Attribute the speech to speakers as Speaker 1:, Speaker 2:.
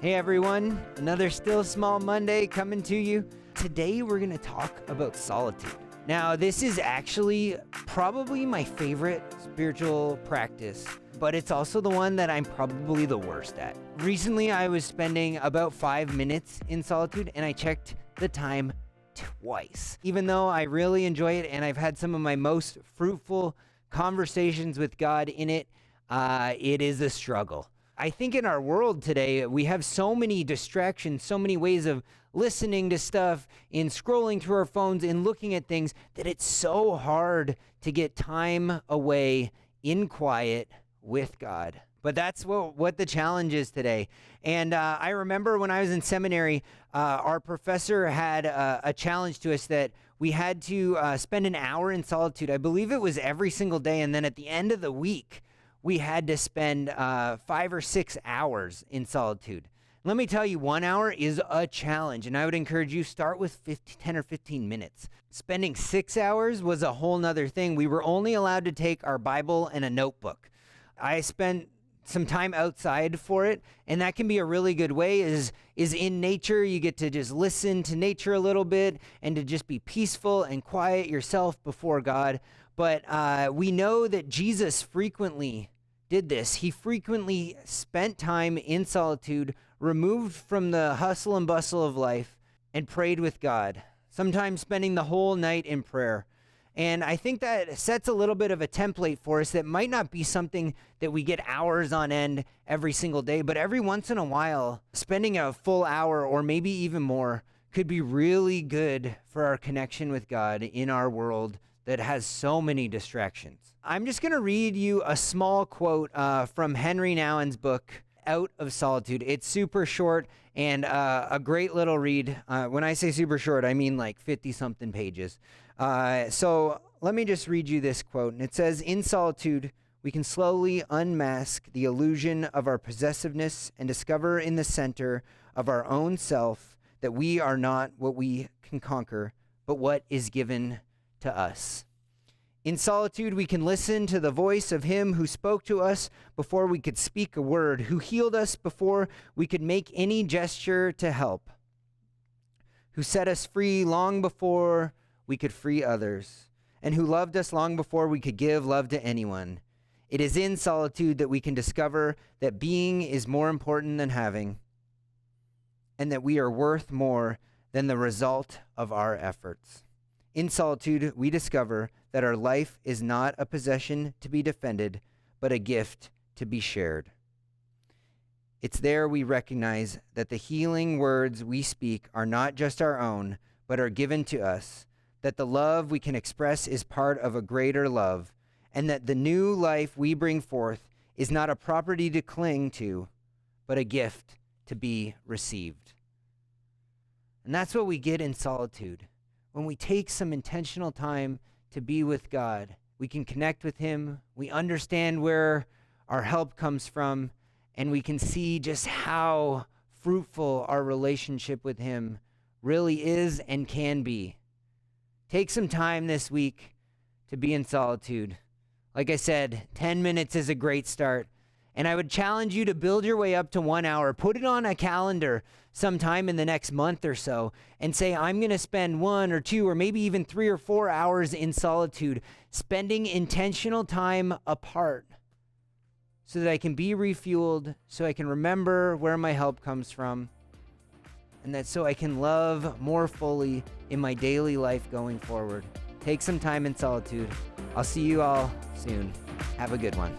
Speaker 1: Hey everyone, another Still Small Monday coming to you. Today we're going to talk about solitude. Now, this is actually probably my favorite spiritual practice, but it's also the one that I'm probably the worst at. Recently, I was spending about 5 minutes in solitude, and I checked the time twice. Even though I really enjoy it and I've had some of my most fruitful conversations with God in it, it is a struggle. I think in our world today, we have so many distractions, so many ways of listening to stuff, in scrolling through our phones, and looking at things, that it's so hard to get time away in quiet with God. But that's what the challenge is today. And I remember when I was in seminary, our professor had a challenge to us that we had to spend an hour in solitude. I believe it was every single day. And then at the end of the week, we had to spend 5 or 6 hours in solitude. Let me tell you, 1 hour is a challenge, and I would encourage you start with 10 or 15 minutes. Spending 6 hours was a whole nother thing. We were only allowed to take our Bible and a notebook. I spent some time outside for it, and that can be a really good way is in nature. You get to just listen to nature a little bit and to just be peaceful and quiet yourself before God. But we know that Jesus frequently did this. He frequently spent time in solitude, removed from the hustle and bustle of life, and prayed with God, sometimes spending the whole night in prayer. And I think that sets a little bit of a template for us that might not be something that we get hours on end every single day, but every once in a while, spending a full hour or maybe even more could be really good for our connection with God in our world that has so many distractions. I'm just going to read you a small quote from Henry Nouwen's book, Out of Solitude. It's super short and a great little read. When I say super short, I mean like 50-something pages. So let me just read you this quote. And it says, "In solitude, we can slowly unmask the illusion of our possessiveness and discover in the center of our own self that we are not what we can conquer, but what is given to us. In solitude, we can listen to the voice of him who spoke to us before we could speak a word, who healed us before we could make any gesture to help, who set us free long before we could free others, and who loved us long before we could give love to anyone. It is in solitude that we can discover that being is more important than having, and that we are worth more than the result of our efforts. In solitude, we discover that our life is not a possession to be defended, but a gift to be shared. It's there we recognize that the healing words we speak are not just our own, but are given to us, that the love we can express is part of a greater love, and that the new life we bring forth is not a property to cling to, but a gift to be received." And that's what we get in solitude. When we take some intentional time to be with God, we can connect with him, we understand where our help comes from, and we can see just how fruitful our relationship with him really is and can be. Take some time this week to be in solitude. Like I said, 10 minutes is a great start. And I would challenge you to build your way up to 1 hour. Put it on a calendar sometime in the next month or so and say, I'm going to spend 1 or 2 or maybe even 3 or 4 hours in solitude, spending intentional time apart so that I can be refueled, so I can remember where my help comes from, and that so I can love more fully in my daily life going forward. Take some time in solitude. I'll see you all soon. Have a good one.